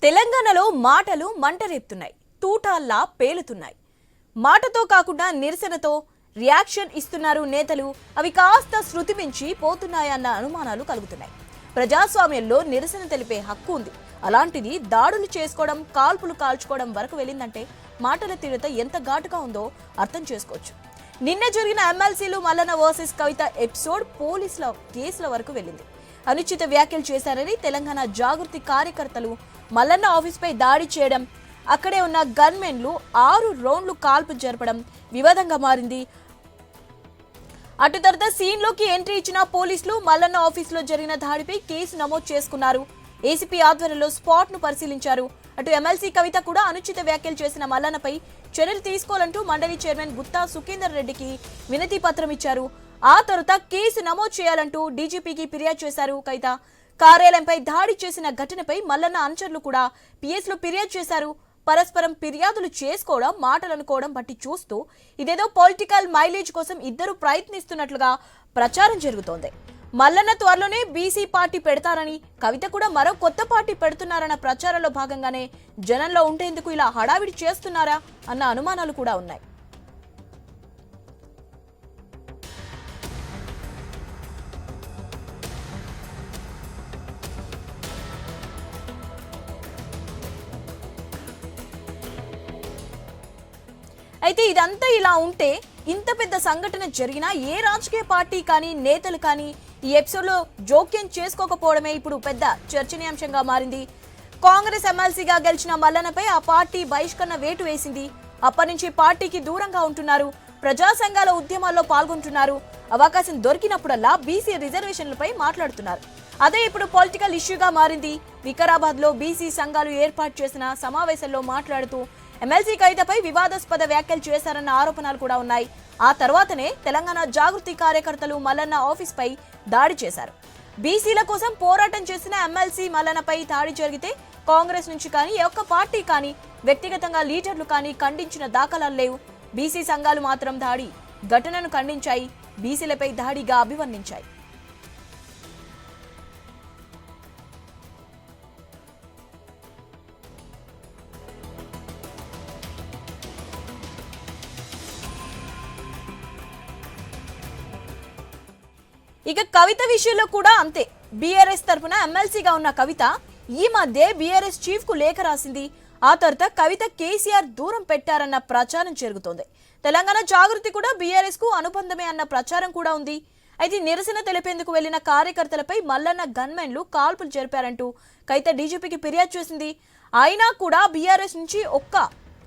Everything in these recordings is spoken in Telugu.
తెలంగాణలో మాటలు మంటరేపుతున్నాయి, తూటాల్లా పేలుతున్నాయి. మాటతో కాకుండా నిరసనతో రియాక్షన్ ఇస్తున్నారు నేతలు. అవి కాస్త శృతి మించి పోతున్నాయన్న అనుమానాలు కలుగుతున్నాయి. ప్రజాస్వామ్యంలో నిరసన తెలిపే హక్కు ఉంది. అలాంటిది దాడులు చేసుకోవడం, కాల్పులు కాల్చుకోవడం వరకు వెళ్ళిందంటే మాటల తీవ్రత ఎంత ఘాటుగా ఉందో అర్థం చేసుకోవచ్చు. నిన్న జరిగిన ఎమ్మెల్సీలు మల్లన్న వర్సెస్ కవిత ఎపిసోడ్ పోలీసుల కేసుల వరకు వెళ్ళింది. అనుచిత వ్యాఖ్యలు చేశారని తెలంగాణ జాగృతి కార్యకర్తలు మల్లన్న ఆఫీస్పై దాడి చేయడం, అక్కడే ఉన్న గన్మెన్లు 6 రౌండ్లు కాల్పు జరపడం వివాదంగా మారింది. అటు తర్వాత సీన్లోకి ఎంట్రీ ఇచ్చిన పోలీసులు మల్లన్న ఆఫీసులో జరిగిన దాడిపై కేసు నమోదు చేసుకున్నారు. ఏసీపీ ఆధ్వర్యంలో స్పాట్ ను పరిశీలించారు. అటు ఎమ్మెల్సీ కవిత కూడా అనుచిత వ్యాఖ్యలు చేసిన మల్లన్నపై చర్యలు తీసుకోవాలంటూ మండలి చైర్మన్ గుత్తా సుఖేందర్ రెడ్డికి వినతి పత్రం ఇచ్చారు. ఆ తర్వాత కేసు నమోదు చేయాలంటూ డీజీపీకి ఫిర్యాదు చేశారు. కవిత కార్యాలయంపై దాడి చేసిన ఘటనపై మల్లన్న అనుచరులు కూడా పిఎస్లో ఫిర్యాదు చేశారు. పరస్పరం ఫిర్యాదులు చేసుకోవడం, మాటలు అనుకోవడం బట్టి చూస్తూ ఇదేదో పొలిటికల్ మైలేజ్ కోసం ఇద్దరు ప్రయత్నిస్తున్నట్లుగా ప్రచారం జరుగుతోంది. మల్లన్న త్వరలోనే బీసీ పార్టీ పెడతారని, కవిత కూడా మరో కొత్త పార్టీ పెడుతున్నారన్న ప్రచారంలో భాగంగానే జనంలో ఉండేందుకు ఇలా హడావిడి చేస్తున్నారా అన్న అనుమానాలు కూడా ఉన్నాయి. అయితే ఇదంతా ఇలా ఉంటే, ఇంత పెద్ద సంఘటన జరిగినా ఏ రాజకీయ పార్టీ కానీ నేతలు కానీ ఈ ఎపిసోడ్లో జోక్యం చేసుకోకపోవడమే ఇప్పుడు పెద్ద చర్చనీయాంశంగా మారింది. కాంగ్రెస్ ఎమ్మెల్సీగా గెలిచిన మల్లన్నపై ఆ పార్టీ బహిష్కరణ వేటు వేసింది. అప్పటి నుంచి పార్టీకి దూరంగా ఉంటున్నారు. ప్రజా సంఘాల ఉద్యమాల్లో పాల్గొంటున్నారు. అవకాశం దొరికినప్పుడల్లా బీసీ రిజర్వేషన్లపై మాట్లాడుతున్నారు. అదే ఇప్పుడు పొలిటికల్ ఇష్యూగా మారింది. వికారాబాద్ లో బీసీ సంఘాలు ఏర్పాటు చేసిన సమావేశంలో మాట్లాడుతూ ఎమ్మెల్సీ కవితపై వివాదాస్పద వ్యాఖ్యలు చేశారన్న ఆరోపణలు కూడా ఉన్నాయి. ఆ తర్వాతనే తెలంగాణ జాగృతి కార్యకర్తలు మల్లన్న ఆఫీస్ పై దాడి చేశారు. బీసీల కోసం పోరాటం చేసిన ఎమ్మెల్సీ మల్లన్నపై దాడి జరిగితే కాంగ్రెస్ నుంచి కానీ ఏ ఒక్క పార్టీ కానీ వ్యక్తిగతంగా లీడర్లు కానీ ఖండించిన దాఖలాలు లేవు. బీసీ సంఘాలు మాత్రం దాడి ఘటనను ఖండించాయి, బీసీలపై దాడిగా అభివర్ణించాయి. ఇక కవిత విషయంలో కూడా అంతే. బీఆర్ఎస్ తరఫున ఎమ్మెల్సీగా ఉన్న కవిత ఈ మధ్య బీఆర్ఎస్ చీఫ్ కు లేఖ రాసింది. ఆ తర్వాత కవిత కేసీఆర్ దూరం పెట్టారన్న ప్రచారం జరుగుతోంది. తెలంగాణ జాగృతి కూడా బీఆర్ఎస్ కు అనుబంధమే అన్న ప్రచారం కూడా ఉంది. అయితే నిరసన తెలిపేందుకు వెళ్లిన కార్యకర్తలపై మల్లన్న గన్మెన్లు కాల్పులు జరిపారంటూ కవిత డీజీపీకి ఫిర్యాదు చేసింది. అయినా కూడా బీఆర్ఎస్ నుంచి ఒక్క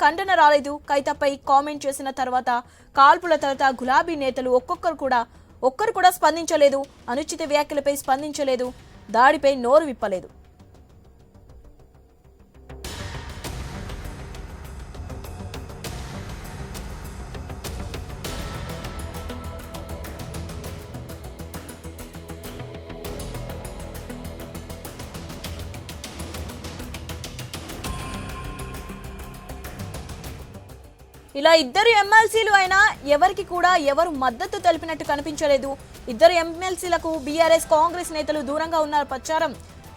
ఖండన రాలేదు. కవితపై కామెంట్ చేసిన తర్వాత కాల్పుల తర్వాత గులాబీ నేతలు ఒక్కరు కూడా స్పందించలేదు. అనుచిత వ్యాఖ్యలపై స్పందించలేదు. దాడిపై నోరు విప్పలేదు. ఇలా ఇద్దరు ఎమ్మెల్సీలు అయినా ఎవరికి కూడా ఎవరు మద్దతు తెలిపినట్టు కనిపించలేదు. ఇద్దరు ఎమ్మెల్సీలకు బీఆర్ఎస్ కాంగ్రెస్ నేతలు దూరంగా ఉన్న ప్రచారం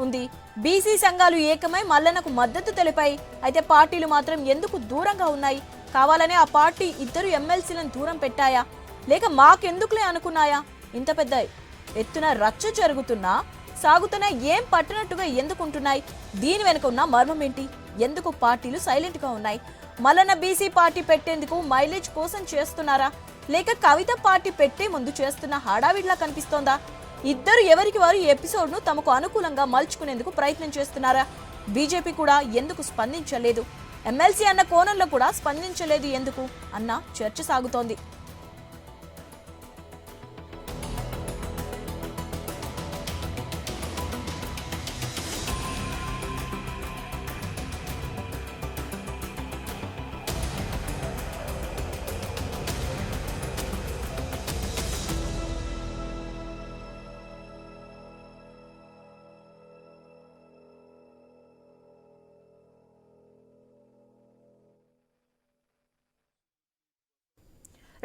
ఉంది. బీసీ సంఘాలు ఏకమై మల్లన్నకు మద్దతు తెలిపాయి. అయితే పార్టీలు మాత్రం ఎందుకు దూరంగా ఉన్నాయి? కావాలనే ఆ పార్టీ ఇద్దరు ఎమ్మెల్సీలను దూరం పెట్టాయా, లేక మాకెందుకులే అనుకున్నాయా? ఇంత పెద్ద ఎత్తున రచ్చ జరుగుతున్నా సాగుతున్నా ఏం పట్టినట్టుగా ఎందుకుంటున్నాయి? దీని వెనుక ఉన్న మర్మం ఏంటి? ఎందుకు పార్టీలు సైలెంట్ గా ఉన్నాయి? మల్లన్న బీసీ పార్టీ పెట్టేందుకు మైలేజ్ కోసం చేస్తున్నారా, లేక కవిత పార్టీ పెట్టే ముందు చేస్తున్న హడావిడిలా కనిపిస్తోందా? ఇద్దరు ఎవరికి వారు ఈ ఎపిసోడ్ ను తమకు అనుకూలంగా మలుచుకునేందుకు ప్రయత్నం చేస్తున్నారా? బీజేపీ కూడా ఎందుకు స్పందించలేదు? ఎమ్మెల్సీ అన్న కోణంలో కూడా స్పందించలేదు ఎందుకు అన్న చర్చ సాగుతోంది.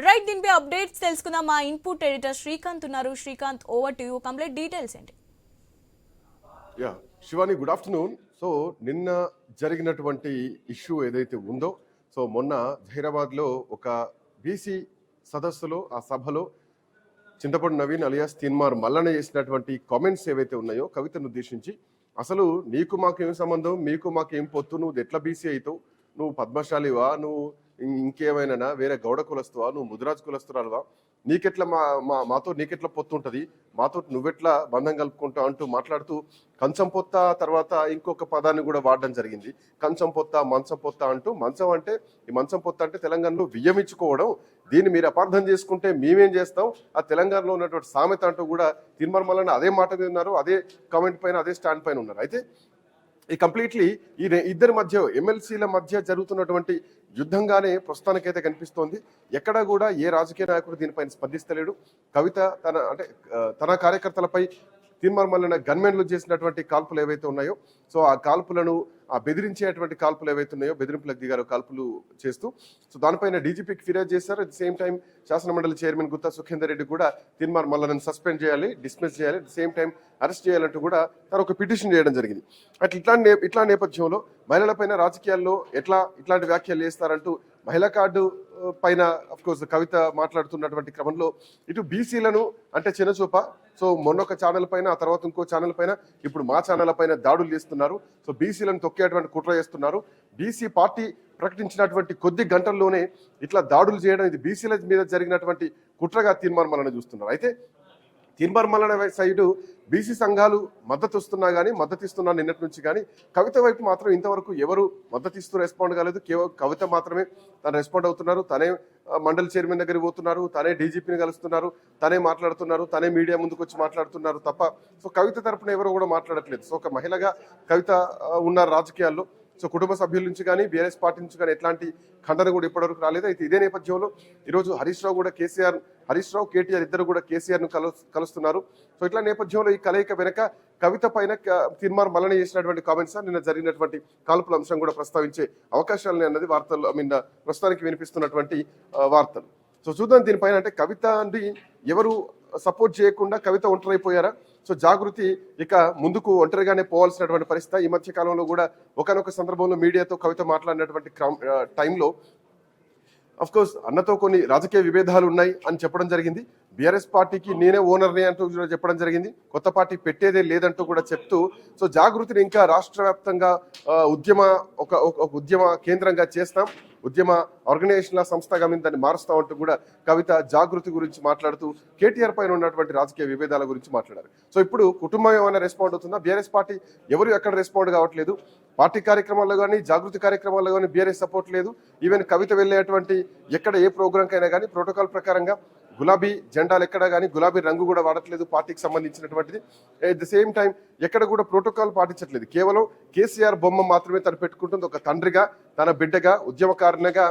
రైట్, దీనిపై అప్డేట్స్ తెలుసుకుందాం. మా ఇన్పుట్ ఎడిటర్ శ్రీకాంత్ ఉన్నారు. Srikanth, over to you. Complete details ఏంటి? Shivani, good afternoon. సో నిన్న జరిగినటువంటి ఇష్యూ ఏదైతే ఉందో, సో మొన్న హైదరాబాద్లో ఒక బీసీ సదస్సులో ఆ సభలో చింతపండు నవీన్ అలియాస్ తీన్మార్ మల్లన చేసినటువంటి కామెంట్స్ ఏవైతే ఉన్నాయో కవితను ఉద్దేశించి, అసలు నీకు మాకేం సంబంధం, మీకు మాకేం పొత్తు, నువ్వు ఎట్లా బీసీ అవుతావు, నువ్వు పద్మశాలివా, నువ్వు ఇంకేమైనా వేరే గౌడ కులస్తువా, నువ్వు ముదిరాజు కులస్తురాలువా, నీకెట్లా మాతో నీకెట్లా పొత్తు ఉంటుంది, మాతో నువ్వెట్లా బంధం కలుపుకుంటావు అంటూ మాట్లాడుతూ కంచం పొత్త తర్వాత ఇంకొక పదాన్ని కూడా వాడడం జరిగింది. కంచం పొత్త, మంచం పొత్త అంటూ, మంచం అంటే ఈ మంచం పొత్త అంటే తెలంగాణలో వియ్యమిచ్చుకోవడం, దీన్ని మీరు అపార్థం చేసుకుంటే మేమేం చేస్తాం, ఆ తెలంగాణలో ఉన్నటువంటి సామెత అంటూ కూడా తీన్మార్ మల్లన అదే మాట మీద ఉన్నారు, అదే కామెంట్ పైన అదే స్టాండ్ పైన ఉన్నారు. అయితే ఈ కంప్లీట్లీ ఈ ఇద్దరి మధ్య ఎమ్మెల్సీల మధ్య జరుగుతున్నటువంటి యుద్ధంగానే ప్రస్తుతానికైతే కనిపిస్తోంది. ఎక్కడా కూడా ఏ రాజకీయ నాయకుడు దీనిపైన స్పందిస్తలేడు. కవిత తన కార్యకర్తలపై తీన్మార్ మల్లన గన్మెన్లు చేసినటువంటి కాల్పులు ఏవైతే ఉన్నాయో, సో ఆ కాల్పులను బెదిరించేటువంటి కాల్పులు ఏవైతే ఉన్నాయో, బెదిరింపులకు దిగారు కాల్పులు చేస్తూ. సో దానిపైన డీజీపీకి ఫిర్యాదు చేశారు. అట్ ది సేమ్ టైం శాసనమండలి చైర్మన్ గుత్తా సుఖేందర్ రెడ్డి కూడా తీన్మార్ మల్లనను సస్పెండ్ చేయాలి, డిస్మిస్ చేయాలి, at the same time arrest చేయాలంటూ కూడా తను ఒక పిటిషన్ చేయడం జరిగింది. ఇట్లా నేపథ్యంలో మహిళలపైన రాజకీయాల్లో ఇట్లాంటి వ్యాఖ్యలు చేస్తారంటూ మహిళా కార్డు పైన అఫ్కోర్స్ కవిత మాట్లాడుతున్నటువంటి క్రమంలో ఇటు బీసీలను అంటే చిన్నచూప, సో మొన్నొక ఛానల్ పైన, ఆ తర్వాత ఇంకో ఛానల్ పైన, ఇప్పుడు మా ఛానల్ పైన దాడులు చేస్తున్నారు. సో బీసీలను తొక్కేటువంటి కుట్ర చేస్తున్నారు. బీసీ పార్టీ ప్రకటించినటువంటి కొద్ది గంటల్లోనే ఇట్లా దాడులు చేయడం, ఇది బీసీల మీద జరిగినటువంటి కుట్రగా తీన్మార్ మల్లన చూస్తున్నారు. అయితే తీన్మార్ మల్లన సైడు బీసీ సంఘాలు మద్దతు ఇస్తున్నా నిన్నటి నుంచి, కానీ కవిత వైపు మాత్రం ఇంతవరకు ఎవరు మద్దతిస్తూ రెస్పాండ్ కాలేదు. కవిత మాత్రమే తను రెస్పాండ్ అవుతున్నారు. తనే మండలి చైర్మన్ దగ్గరికి పోతున్నారు, తనే డీజీపీని కలుస్తున్నారు, తనే మాట్లాడుతున్నారు, తనే మీడియా ముందుకు వచ్చి మాట్లాడుతున్నారు తప్ప సో కవిత తరపున ఎవరు కూడా మాట్లాడట్లేదు. సో ఒక మహిళగా కవిత ఉన్నారు రాజకీయాల్లో. సో కుటుంబ సభ్యుల నుంచి కానీ బీఆర్ఎస్ పార్టీ నుంచి కానీ ఎట్లాంటి ఖండన కూడా ఇప్పటివరకు రాలేదు. అయితే ఇదే నేపథ్యంలో ఈరోజు హరీష్ రావు కేటీఆర్ ఇద్దరు కూడా కేసీఆర్ను కలుస్తున్నారు. సో ఇట్లా నేపథ్యంలో ఈ కలయిక వెనక కవిత పైన తీన్మార్ మల్లన చేసినటువంటి కామెంట్స్, నిన్న జరిగినటువంటి కాల్పుల అంశం కూడా ప్రస్తావించే అవకాశాలని అన్నది వార్తలు ప్రస్తుతానికి వినిపిస్తున్నటువంటి వార్తలు. సో చూద్దాం దీనిపైన. అంటే కవిత అంటే ఎవరు సపోర్ట్ చేయకుండా కవిత ఒంటరైపోయారా? సో జాగృతి ఇక ముందుకు ఒంటరిగానే పోవాల్సినటువంటి పరిస్థితి. ఈ మధ్య కాలంలో కూడా ఒకనొక సందర్భంలో మీడియాతో కవిత మాట్లాడినటువంటి టైంలో అఫ్కోర్స్ అన్నతో కొన్ని రాజకీయ విభేదాలు ఉన్నాయి అని చెప్పడం జరిగింది. బీఆర్ఎస్ పార్టీకి నేనే ఓనర్ని అంటూ చెప్పడం జరిగింది. కొత్త పార్టీ పెట్టేదే లేదంటూ కూడా చెప్తూ సో జాగృతిని ఇంకా రాష్ట్ర వ్యాప్తంగా ఉద్యమ కేంద్రంగా చేస్తాం, ఉద్యమ ఆర్గనైజేషన్ల సంస్థగా మేము దాన్ని మారుస్తామంటూ కూడా కవిత జాగృతి గురించి మాట్లాడుతూ కేటీఆర్ పైన ఉన్నటువంటి రాజకీయ విభేదాల గురించి మాట్లాడారు. సో ఇప్పుడు కుటుంబం ఏమైనా రెస్పాండ్ అవుతుందా? బీఆర్ఎస్ పార్టీ ఎవరు ఎక్కడ రెస్పాండ్ కావట్లేదు. పార్టీ కార్యక్రమాల్లో కానీ జాగృతి కార్యక్రమాల్లో కానీ బీఆర్ఎస్ సపోర్ట్ లేదు. ఈవెన్ కవిత వెళ్ళేటువంటి ఎక్కడ ఏ ప్రోగ్రాంకైనా కానీ ప్రోటోకాల్ ప్రకారంగా గులాబీ జెండాలు ఎక్కడ కానీ గులాబీ రంగు కూడా వాడట్లేదు పార్టీకి సంబంధించినటువంటిది. ఎట్ ద సేమ్ టైం ఎక్కడ కూడా ప్రోటోకాల్ పాటించట్లేదు. కేవలం కేసీఆర్ బొమ్మ మాత్రమే తను పెట్టుకుంటుంది. ఒక తండ్రిగా, తన బిడ్డగా, ఉద్యమకారునిగా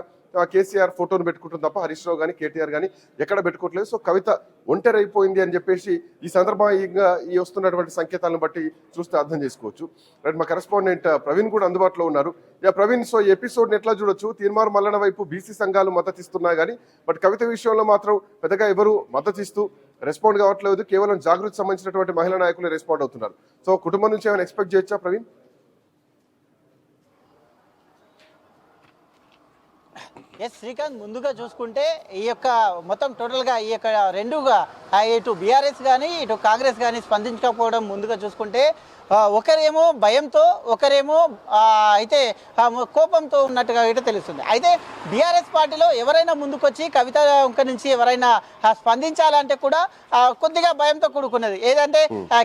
కేసీఆర్ ఫోటోను పెట్టుకుంటుంది తప్ప హరీష్ రావు కానీ కేటీఆర్ కానీ ఎక్కడ పెట్టుకోవట్లేదు. సో కవిత ఒంటరి అయిపోయింది అని చెప్పేసి ఈ సందర్భంగా ఈ వస్తున్నటువంటి సంకేతాలను బట్టి చూస్తే అర్థం చేసుకోవచ్చు. రైట్, మా కరెస్పాండెంట్ ప్రవీణ్ కూడా అందుబాటులో ఉన్నారు. ప్రవీణ్, సో ఈ ఎపిసోడ్ని ఎట్లా చూడొచ్చు? తీన్మార్ మల్లన వైపు బీసీ సంఘాలు మద్దతిస్తున్నాయి కానీ బట్ కవిత విషయంలో మాత్రం పెద్దగా ఎవరు మద్దతిస్తూ రెస్పాండ్ కావట్లేదు. కేవలం జాగృతి సంబంధించినటువంటి మహిళా నాయకులు రెస్పాండ్ అవుతున్నారు. సో కుటుంబం నుంచి ఏమైనా ఎక్స్పెక్ట్ చేయొచ్చా ప్రవీణ్? ఎస్ శ్రీకాంత్, ముందుగా చూసుకుంటే ఈ యొక్క మొత్తం టోటల్గా ఈ యొక్క రెండుగా ఇటు బీఆర్ఎస్ కానీ ఇటు కాంగ్రెస్ కానీ స్పందించకపోవడం ముందుగా చూసుకుంటే ఒకరేమో భయంతో ఒకరేమో అయితే కోపంతో ఉన్నట్టుగా అయితే తెలుస్తుంది. అయితే బీఆర్ఎస్ పార్టీలో ఎవరైనా ముందుకొచ్చి కవిత నుంచి ఎవరైనా స్పందించాలంటే కూడా కొద్దిగా భయంతో కూడుకున్నది. ఏదంటే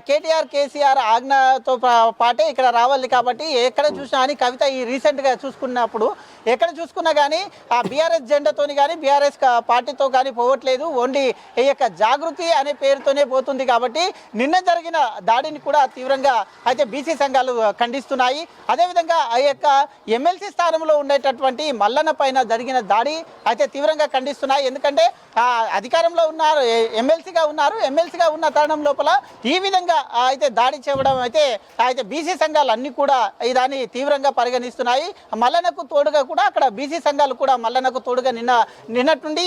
కేటీఆర్ కేసీఆర్ ఆజ్ఞతో పాటే ఇక్కడ రావాలి కాబట్టి ఎక్కడ చూసినా అని కవిత ఈ రీసెంట్గా చూసుకున్నప్పుడు ఎక్కడ చూసుకున్నా కానీ ఆ బీఆర్ఎస్ జెండాతోని కానీ బీఆర్ఎస్ పార్టీతో కానీ పోవట్లేదు. ఓన్లీ ఈ యొక్క జాగృతి అనే పేరుతోనే పోతుంది. కాబట్టి నిన్న జరిగిన దాడిని కూడా తీవ్రంగా అయితే బీసీ సంఘాలు ఖండిస్తున్నాయి. అదేవిధంగా ఆ యొక్క ఎమ్మెల్సీ స్థానంలో ఉండేటటువంటి మల్లన పైన జరిగిన దాడి అయితే తీవ్రంగా ఖండిస్తున్నాయి. ఎందుకంటే అధికారంలో ఉన్నారు, ఎమ్మెల్సీగా ఉన్న తరుణం లోపల ఈ విధంగా అయితే దాడి చేయడం అయితే బీసీ సంఘాలు అన్ని కూడా దాన్ని తీవ్రంగా పరిగణిస్తున్నాయి. మల్లనకు తోడుగా కూడా అక్కడ బీసీ సంఘాలు కూడా మల్లనకు తోడుగా నిన్నటి నుండి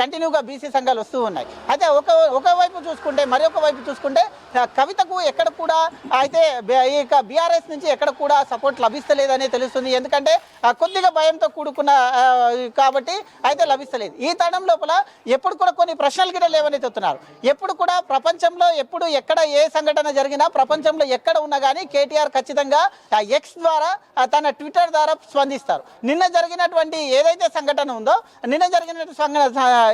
కంటిన్యూగా బీసీ సంఘాలు వస్తూ ఉన్నాయి. అయితే ఒకవైపు చూసుకుంటే మరొక వైపు చూసుకుంటే కవితకు ఎక్కడ కూడా అయితే ఈ బీఆర్ఎస్ నుంచి ఎక్కడ కూడా సపోర్ట్ లభిస్తలేదని తెలుస్తుంది. ఎందుకంటే కొద్దిగా భయంతో కూడుకున్న కాబట్టి అయితే లభిస్తలేదు. ఈ తరుణం లోపల ఎప్పుడు కూడా కొన్ని ప్రశ్నలు కూడా లేవని చెప్తున్నారు. ఎప్పుడు కూడా ప్రపంచంలో ఎప్పుడు ఎక్కడ ఏ సంఘటన జరిగినా ప్రపంచంలో ఎక్కడ ఉన్నా కానీ కేటీఆర్ ఖచ్చితంగా ఎక్స్ ద్వారా తన ట్విట్టర్ ద్వారా స్పందిస్తారు. నిన్న జరిగినటువంటి ఏదైతే సంఘటన ఉందో నిన్న జరిగిన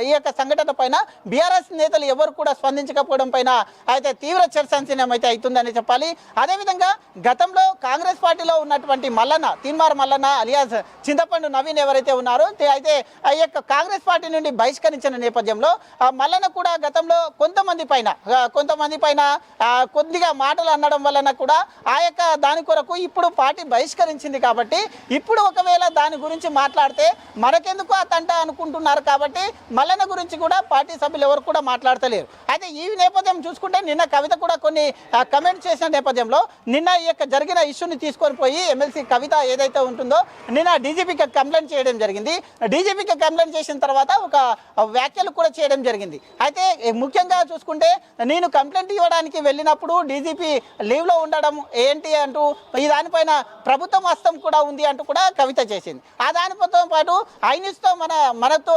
ఈ యొక్క సంఘటన పైన బీఆర్ఎస్ నేతలు ఎవరు కూడా స్పందించకపోవడం పైన అయితే తీవ్ర చర్చాంశనం అయితే అవుతుందని చెప్పాలి. అదేవిధంగా గతంలో కాంగ్రెస్ పార్టీలో ఉన్నటువంటి మల్లన్న తీన్మార్ మల్లన్న అలియాస్ చింతపండు నవీన్ ఎవరైతే ఉన్నారో అయితే ఈ యొక్క కాంగ్రెస్ పార్టీ నుండి బహిష్కరించిన నేపథ్యంలో మల్లన్న కూడా గతంలో కొంతమంది పైన కొద్దిగా మాటలు అనడం వలన కూడా ఆ యొక్క దాని కొరకు ఇప్పుడు పార్టీ బహిష్కరించింది. కాబట్టి ఇప్పుడు ఒకవేళ దాని గురించి మాట్లాడితే మనకెందుకు ఆ తంట అనుకుంటున్నారు. కాబట్టి మల్లన్న గురించి కూడా పార్టీ సభ్యులు ఎవరు కూడా మాట్లాడతలేరు. అయితే ఈ నేపథ్యం చూసుకుంటే నిన్న కవిత కూడా కొన్ని కమెంట్ చేసిన నేపథ్యంలో నిన్న ఈ యొక్క జరిగిన ఇష్యూని తీసుకొని పోయి ఎమ్మెల్సీ కవిత ఏదైతే ఉంటుందో నిన్న డీజీపీకి కంప్లైంట్ చేయడం జరిగింది. డీజీపీకి కంప్లైంట్ చేసిన తర్వాత ఒక వ్యాఖ్యలు కూడా చేయడం జరిగింది. అయితే ముఖ్యంగా చూసుకుంటే నేను కంప్లైంట్ ఇవ్వడానికి వెళ్ళినప్పుడు డీజీపీ లీవ్లో ఉండడం ఏంటి అంటూ ఈ దానిపైన ప్రభుత్వం హస్తం కూడా ఉంది అంటూ కూడా కవిత చేసింది. ఆ దానితో పాటు మనతో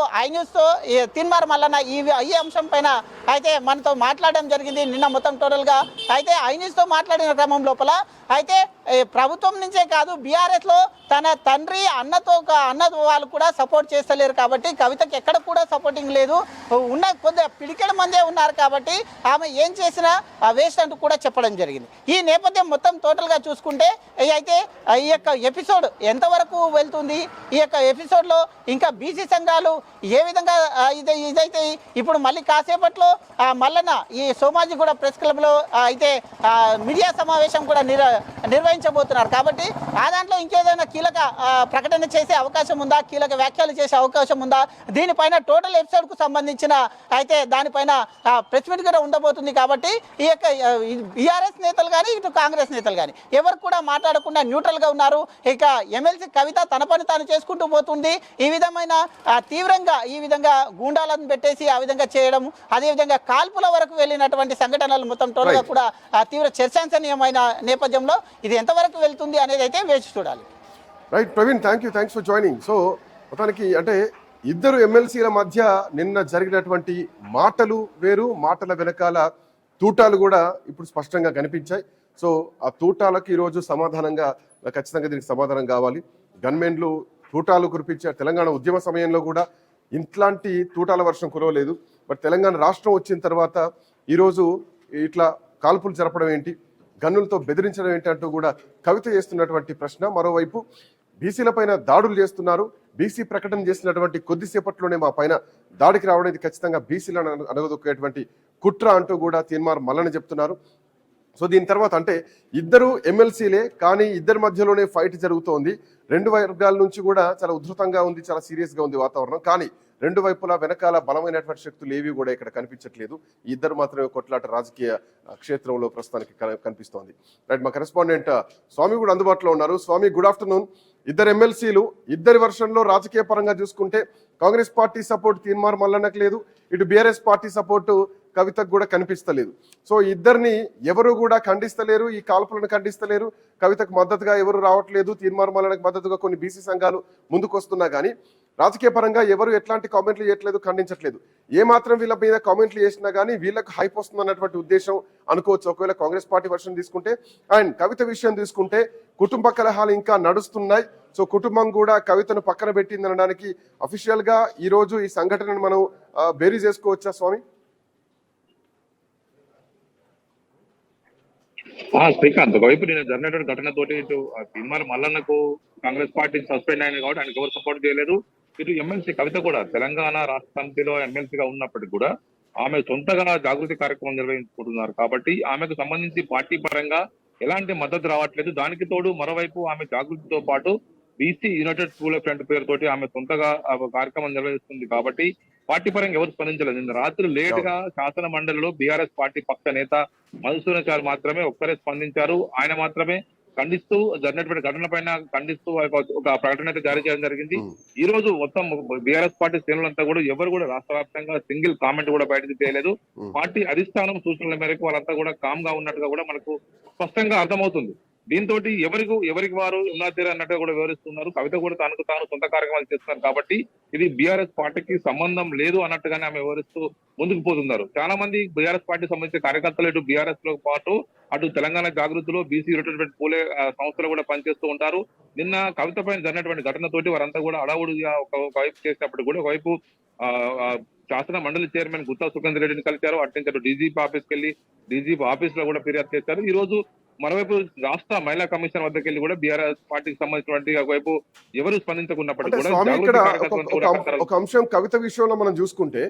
తీన్మార్ మల్లన్న ఈ అంశం పైన అయితే మనతో మాట్లాడడం జరిగింది నిన్న మొత్తం టోటల్గా. అయితే ఐన్యూస్తో మాట్లాడిన క్రమం లోపల అయితే ప్రభుత్వం నుంచే కాదు బీఆర్ఎస్లో తన తండ్రి అన్న వాళ్ళు కూడా సపోర్ట్ చేస్తలేరు. కాబట్టి కవితకి ఎక్కడ కూడా సపోర్టింగ్ లేదు. ఉన్న కొద్దిగా పిడికెల మందే ఉన్నారు. కాబట్టి ఆమె ఏం చేసినా వేస్ట్ అంటూ కూడా చెప్పడం జరిగింది. ఈ నేపథ్యం మొత్తం టోటల్గా చూసుకుంటే అయితే ఈ యొక్క ఎపిసోడ్ ఎంతవరకు వెళ్తుంది, ఈ యొక్క ఎపిసోడ్లో ఇంకా బీసీ సంఘాలు ఏ విధంగా ఇదైతే ఇప్పుడు మళ్ళీ కాసేపట్లో మల్లన్న ఈ సోమాజిగూడ ప్రెస్ క్లబ్లో అయితే మీడియా సమావేశం కూడా నిర్వహించబోతున్నారు. కాబట్టి ఆ దాంట్లో ఇంకేదైనా కీలక ప్రకటన చేసే అవకాశం ఉందా, కీలక వ్యాఖ్యలు చేసే అవకాశం ఉందా, దీనిపైన టోటల్ ఎపిసోడ్కు సంబంధించిన అయితే దానిపైన ప్రెస్ మీట్ కూడా ఉండబోతుంది. కాబట్టి ఈ యొక్క బీఆర్ఎస్ నేతలు కానీ ఇటు కాంగ్రెస్ నేతలు కానీ ఎవరు కూడా మాట్లాడకుండా న్యూట్రల్గా ఉన్నారు. ఇక ఎమ్మెల్సీ కవిత తన పని తాను చేసుకుంటూ పోతుంది. ఈ విధమైన తీవ్రంగా ఈ విధంగా గూండాలను పెట్టేసి ఆ విధంగా చేయడం, అదేవిధంగా కాల్పుల వరకు వెళ్ళినటువంటి సంఘటనలు మొత్తం టోటల్గా కూడా తీవ్ర చర్చాంశనీయమైన నేపథ్యంలో ఇది ఎంతవరకు వెళ్తుంది అనేది అయితే వేచి చూడాలి. Right Praveen, thanks for joining. So మొత్తానికి అంటే ఇద్దరు ఎమ్మెల్సీల మధ్య నిన్న జరిగినటువంటి మాటలు వేరు, మాటల వెనకాల తూటాలు కూడా ఇప్పుడు స్పష్టంగా కనిపించాయి. సో ఆ తూటాలకు ఈరోజు సమాధానంగా ఖచ్చితంగా దీనికి సమాధానం కావాలి. గన్మెన్లు తూటాలు కురిపించారు. తెలంగాణ ఉద్యమ సమయంలో కూడా ఇట్లాంటి తూటాల వర్షం కురవలేదు. బట్ తెలంగాణ రాష్ట్రం వచ్చిన తర్వాత ఈరోజు ఇట్లా కాల్పులు జరపడం ఏంటి, గన్నులతో బెదిరించడం ఏంటి అంటూ కూడా కవిత చేస్తున్నటువంటి ప్రశ్న. మరోవైపు బీసీల పైన దాడులు చేస్తున్నారు, బీసీ ప్రకటన చేసినటువంటి కొద్దిసేపట్లోనే మా పైన దాడికి రావడం ఇది ఖచ్చితంగా బీసీలను అనగదొక్కేటువంటి కుట్ర అంటూ కూడా తీన్మార్ మల్లన్న చెప్తున్నారు. సో దీని తర్వాత అంటే ఇద్దరు ఎమ్మెల్సీలే కానీ ఇద్దరి మధ్యలోనే ఫైట్ జరుగుతోంది. రెండు వర్గాల నుంచి కూడా చాలా ఉధృతంగా ఉంది, చాలా సీరియస్గా ఉంది వాతావరణం. కానీ రెండు వైపులా వెనకాల బలమైనటువంటి శక్తులు ఏవి కూడా ఇక్కడ కనిపించట్లేదు. ఈ ఇద్దరు మాత్రమే కొట్లాట రాజకీయ క్షేత్రంలో ప్రస్తుతానికి కనిపిస్తోంది. రైట్, మా కరెస్పాండెంట్ స్వామి కూడా అందుబాటులో ఉన్నారు. స్వామి, గుడ్ ఆఫ్టర్నూన్. ఇద్దరు ఎమ్మెల్సీలు, ఇద్దరి వర్షన్లో రాజకీయ పరంగా చూసుకుంటే కాంగ్రెస్ పార్టీ సపోర్ట్ తీన్మార్ మల్లన్నకు లేదు, ఇటు బీఆర్ఎస్ పార్టీ సపోర్టు కవితకు కూడా కనిపిస్తలేదు. సో ఇద్దరిని ఎవరు కూడా ఖండిస్తలేరు, ఈ కాల్పులను ఖండిస్తలేరు. కవితకు మద్దతుగా ఎవరు రావట్లేదు, తీన్మార్ మల్లన్నకు మద్దతుగా కొన్ని బీసీ సంఘాలు ముందుకు వస్తున్నా కానీ రాజకీయ పరంగా ఎవరు ఎట్లాంటి కామెంట్లు చేయట్లేదు, ఖండించట్లేదు. ఏ మాత్రం వీళ్ళ మీద కామెంట్లు చేసినా కానీ వీళ్ళకు హైప్ వస్తుంది అన్నటువంటి ఉద్దేశం అనుకోవచ్చు ఒకవేళ కాంగ్రెస్ పార్టీ వర్షన్ తీసుకుంటే. అండ్ కవిత విషయం తీసుకుంటే కుటుంబ కలహాలు ఇంకా నడుస్తున్నాయి. సో కుటుంబం కూడా కవితను పక్కన పెట్టింది అనడానికి అఫీషియల్ గా ఈ రోజు ఈ సంఘటనను మనం బేరీ చేసుకోవచ్చా స్వామి? శ్రీకాంత్, ఒకవైపు నేను జరిగినటువంటి ఘటనతోటి ఇటు తీన్మార్ మల్లన్నకు కాంగ్రెస్ పార్టీ సస్పెండ్ అయింది కాబట్టి ఆయనకు ఎవరు సపోర్ట్ చేయలేదు. ఇటు ఎమ్మెల్సీ కవిత కూడా తెలంగాణ రాష్ట్ర సమితిలో ఎమ్మెల్సీగా ఉన్నప్పటికీ కూడా ఆమె సొంతగా జాగృతి కార్యక్రమం నిర్వహించుకుంటున్నారు. కాబట్టి ఆమెకు సంబంధించి పార్టీ పరంగా ఎలాంటి మద్దతు రావట్లేదు. దానికి తోడు మరోవైపు ఆమె జాగృతితో పాటు BC United school of front పేరుతోటి ఆమె సొంతగా కార్యక్రమం నిర్వహిస్తుంది. కాబట్టి పార్టీ పరంగా ఎవరు స్పందించలేదు. నిన్న రాత్రి లేట్ గా శాసన మండలిలో బీఆర్ఎస్ పార్టీ పక్ష నేత మధుసూదనాచారి మాత్రమే ఒక్కరే స్పందించారు. ఆయన మాత్రమే ఖండిస్తూ జరిగినటువంటి ఘటన పైన ఖండిస్తూ ఒక ప్రకటన అయితే జారీ చేయడం జరిగింది. ఈ రోజు మొత్తం బీఆర్ఎస్ పార్టీ శ్రేణులంతా కూడా ఎవరు కూడా రాష్ట్ర వ్యాప్తంగా సింగిల్ కామెంట్ కూడా బయటకు చేయలేదు. పార్టీ అధిష్టానం సూచనల మేరకు వాళ్ళంతా కూడా కామ్ గా ఉన్నట్టుగా కూడా మనకు స్పష్టంగా అర్థమవుతుంది. దీంతో ఎవరికి వారు ఉన్నారా అన్నట్టుగా కూడా వివరిస్తున్నారు. కవిత కూడా తాను సొంత కార్యక్రమాలు చేస్తున్నారు కాబట్టి ఇది బీఆర్ఎస్ పార్టీకి సంబంధం లేదు అన్నట్టుగానే ఆమె వివరిస్తూ ముందుకు పోతున్నారు. చాలా మంది బీఆర్ఎస్ పార్టీ సంబంధించిన కార్యకర్తలు ఇటు బీఆర్ఎస్ లో పాటు అటు తెలంగాణ జాగృతిలో బీసీ రిటైర్మెంట్ పూలే సంస్థలు కూడా పనిచేస్తూ ఉంటారు. నిన్న కవిత పైన జరిగినటువంటి ఘటనతోటి వారంతా కూడా అడావుడిగా ఒక వైపు చేసినప్పుడు కూడా ఒకవైపు శాసన మండలి చైర్మన్ గుత్తా సుఖేందర్ రెడ్డిని కలిశారు. అటు డీజీపీ ఆఫీస్కి వెళ్ళి డీజీపీ ఆఫీస్ లో కూడా ఫిర్యాదు చేశారు. ఈ రోజు మరోవైపు రాష్ట్ర మహిళా కమిషన్ వద్దకు వెళ్ళి కూడా బీఆర్ఎస్ పార్టీకి సంబంధించినటువంటి ఒకవైపు ఎవరు స్పందించకున్నప్పటికీ కూడా ఒక అంశం కవిత విషయంలో మనం చూసుకుంటే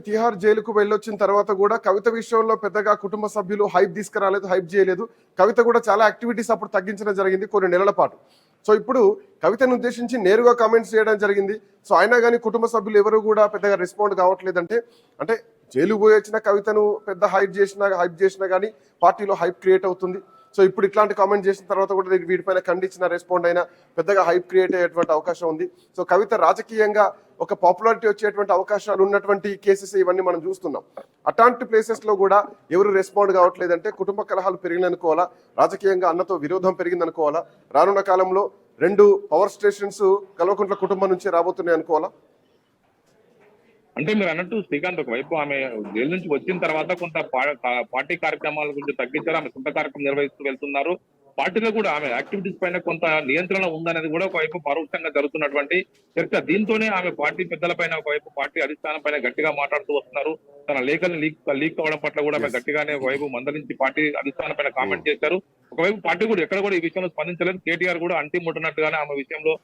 తిహార్ జైలుకు వెళ్ళొచ్చిన తర్వాత కూడా కవిత విషయంలో పెద్దగా కుటుంబ సభ్యులు హైప్ తీసుకురాలేదు, హైప్ చేయలేదు. కవిత కూడా చాలా యాక్టివిటీస్ అప్పుడు తగ్గించడం జరిగింది కొన్ని నెలల పాటు. సో ఇప్పుడు కవితను ఉద్దేశించి నేరుగా కామెంట్స్ చేయడం జరిగింది. సో అయినా కానీ కుటుంబ సభ్యులు ఎవరు కూడా పెద్దగా రెస్పాండ్ కావట్లేదంటే అంటే జైలు పోయి వచ్చిన కవితను పెద్ద హైప్ చేసినా కానీ పార్టీలో హైప్ క్రియేట్ అవుతుంది. సో ఇప్పుడు ఇట్లాంటి కామెంట్ చేసిన తర్వాత కూడా వీటిపైన ఖండించిన రెస్పాండ్ అయినా పెద్దగా హైప్ క్రియేట్ అయ్యేటువంటి అవకాశం ఉంది. సో కవిత రాజకీయంగా ఒక పాపులారిటీ వచ్చేటువంటి అవకాశాలు ఉన్నటువంటి కేసెస్ ఇవన్నీ మనం చూస్తున్నాం. అట్లాంటి ప్లేసెస్ లో కూడా ఎవరు రెస్పాండ్ కావట్లేదంటే కుటుంబ కలహాలు పెరిగిననుకోవాలా, రాజకీయంగా అన్నతో విరోధం పెరిగిందనుకోవాలా, రానున్న కాలంలో 2 పవర్ స్టేషన్స్ కల్వకుంట్ల కుటుంబం నుంచి రాబోతున్నాయి అనుకోవాలా? అంటే మీరు అన్నట్టు శ్రీకాంత్ ఒకవైపు ఆమె జైలు నుంచి వచ్చిన తర్వాత కొంత పార్టీ కార్యక్రమాల గురించి తగ్గించారు. ఆమె సొంత కార్యక్రమం నిర్వహిస్తూ వెళ్తున్నారు. పార్టీలో కూడా ఆమె యాక్టివిటీస్ పైన కొంత నియంత్రణ ఉందనేది కూడా ఒకవైపు పరోక్షంగా జరుగుతున్నటువంటి చర్చ. దీంతోనే ఆమె పార్టీ పెద్దల పైన ఒకవైపు పార్టీ అధిష్టానం పైన గట్టిగా మాట్లాడుతూ వస్తున్నారు. తన లేఖలు లీక్ అవడం పట్ల కూడా ఆమె గట్టిగానే ఒకవైపు మందలించి పార్టీ అధిష్టానం పైన కామెంట్ చేశారు. ఒకవైపు పార్టీ కూడా ఎక్కడ కూడా ఈ విషయంలో స్పందించలేదు. కేటీఆర్ కూడా అంటి ముట్టనట్టుగానే ఆమె విషయంలో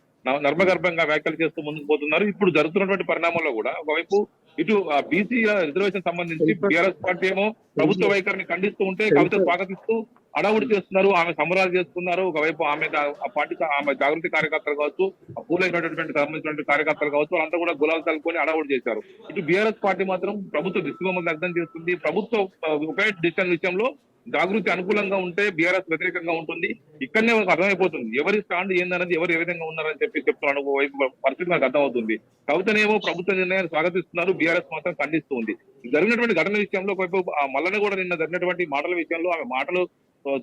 నర్మగర్భంగా వ్యాఖ్యలు చేస్తూ ముందుకు పోతున్నారు. ఇప్పుడు జరుగుతున్నటువంటి పరిణామంలో కూడా ఒకవైపు ఇటు బీసీ రిజర్వేషన్ సంబంధించి బీఆర్ఎస్ పార్టీ ఏమో ప్రభుత్వ వైఖరిని ఖండిస్తూ ఉంటే కవిత స్వాగతిస్తూ అడావుడి చేస్తున్నారు. ఆమె సంబరాలు చేస్తున్నారు. ఒకవైపు ఆమె పార్టీ ఆమె జాగృతి కార్యకర్తలు కావచ్చు, పూలైనటువంటి సంబంధించినటువంటి కార్యకర్తలు కావచ్చు, వాళ్ళంతా కూడా గులాలు తలుపుకొని అడావుడి చేశారు. ఇటు బీఆర్ఎస్ పార్టీ మాత్రం ప్రభుత్వ దిశమని అర్థం చేస్తుంది. ప్రభుత్వ ఒకే డిసిషన్ విషయంలో జాగృతి అనుకూలంగా ఉంటే బీఆర్ఎస్ వ్యతిరేకంగా ఉంటుంది. ఇక్కడనే అర్థమైపోతుంది ఎవరి స్టాండ్ ఏందనేది, ఎవరు ఏ విధంగా ఉన్నారని చెప్తున్నాను పరిస్థితి నాకు అర్థమవుతుంది. కవితనేమో ప్రభుత్వ నిర్ణయాన్ని స్వాగతిస్తున్నారు, బీఆర్ఎస్ మాత్రం ఖండిస్తుంది. జరిగినటువంటి ఘటన విషయంలో ఒకవైపు మల్లన కూడా నిన్న జరిగినటువంటి మాటల విషయంలో ఆమె మాటలు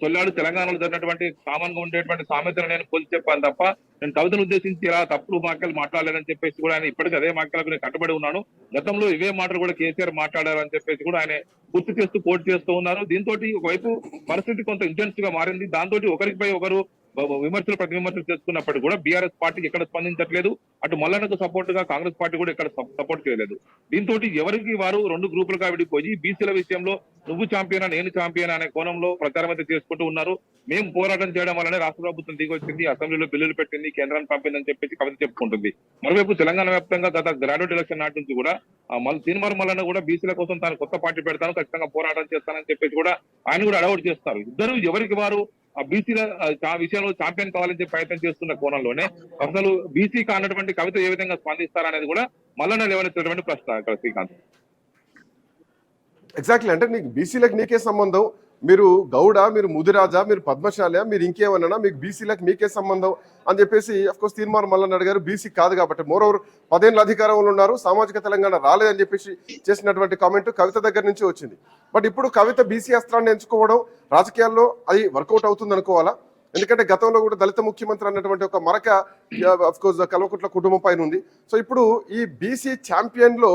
చొల్లాడు తెలంగాణలో జరిగినటువంటి కామన్ గా ఉండేటువంటి సామెతను నేను పోల్చి చెప్పాను తప్ప నేను కవితను ఉద్దేశించి ఇలా తప్పుడు వాక్యాలు మాట్లాడలేదని చెప్పేసి కూడా ఆయన ఇప్పటికీ అదే వాక్యాలకు నేను కట్టుబడి ఉన్నాను. గతంలో ఇవే మాటలు కూడా కేసీఆర్ మాట్లాడారని చెప్పేసి కూడా ఆయన గుర్తు చేస్తూ పోటీ చేస్తూ ఉన్నారు. దీంతో ఒకవైపు పరిస్థితి కొంత ఇంటెన్స్ గా మారింది. దాంతో ఒకరిపై ఒకరు ప్రతి విమర్శలు చేసుకున్నప్పటికీ కూడా బీఆర్ఎస్ పార్టీ ఎక్కడ స్పందించట్లేదు. అటు మల్లన్నకు సపోర్ట్ గా కాంగ్రెస్ పార్టీ కూడా ఎక్కడ సపోర్ట్ చేయలేదు. దీంతో ఎవరికి వారు 2 గ్రూపులుగా విడిపోయి బీసీల విషయంలో నువ్వు ఛాంపియన్ నేను ఛాంపియన్ అనే కోణంలో ప్రచారం అయితే చేసుకుంటూ ఉన్నారు. మేము పోరాటం చేయడం వల్లనే రాష్ట్ర ప్రభుత్వం దిగొచ్చింది, అసెంబ్లీలో బిల్లులు పెట్టింది, కేంద్రాన్ని పంపిందని చెప్పేసి కవిత చెప్పుకుంటుంది. మరోవైపు తెలంగాణ వ్యాప్తంగా గత గ్రాడ్యుయేట్ ఎలక్షన్ నాటి నుంచి కూడా తీన్మార్ మల్లన్న కూడా బీసీల కోసం తాను కొత్త పార్టీ పెడతాను, ఖచ్చితంగా పోరాటం చేస్తానని చెప్పేసి కూడా ఆయన కూడా అడవుట్ చేస్తారు. ఇద్దరు ఎవరికి వారు ఆ బీసీల విషయంలో ఛాంపియన్ కావాలని చెప్పి ప్రయత్నం చేస్తున్న కోణంలోనే అసలు బీసీ కానటువంటి కవిత ఏ విధంగా స్పందిస్తారనేది కూడా మల్లన్న లేవనెత్తినటువంటి ప్రశ్న ఇక్కడ శ్రీకాంత్. ఎగ్జాక్ట్లీ. అంటే నీకు బీసీలకు నీకే సంబంధం, మీరు గౌడ, మీరు ముదిరాజా, మీరు పద్మశాల, మీరు ఇంకేమన్నా, మీకు బీసీలకు మీకే సంబంధం అని చెప్పేసి అఫ్కోర్స్ తీర్మార్ మల్లన్న అడిగారు. బీసీ కాదు కాబట్టి, మోరోవర్ 10 ఏళ్ళ అధికారంలో ఉన్నారు, సామాజిక తెలంగాణ రాలేదని చెప్పేసి చేసినటువంటి కామెంట్ కవిత దగ్గర నుంచి వచ్చింది. బట్ ఇప్పుడు కవిత బీసీ అస్త్రాన్ని ఎంచుకోవడం రాజకీయాల్లో అది వర్కౌట్ అవుతుంది అనుకోవాలా? ఎందుకంటే గతంలో కూడా దళిత ముఖ్యమంత్రి అన్నటువంటి ఒక మరక అఫ్కోర్స్ కల్వకుంట్ల కుటుంబం పైన ఉంది. సో ఇప్పుడు ఈ బీసీ ఛాంపియన్ లో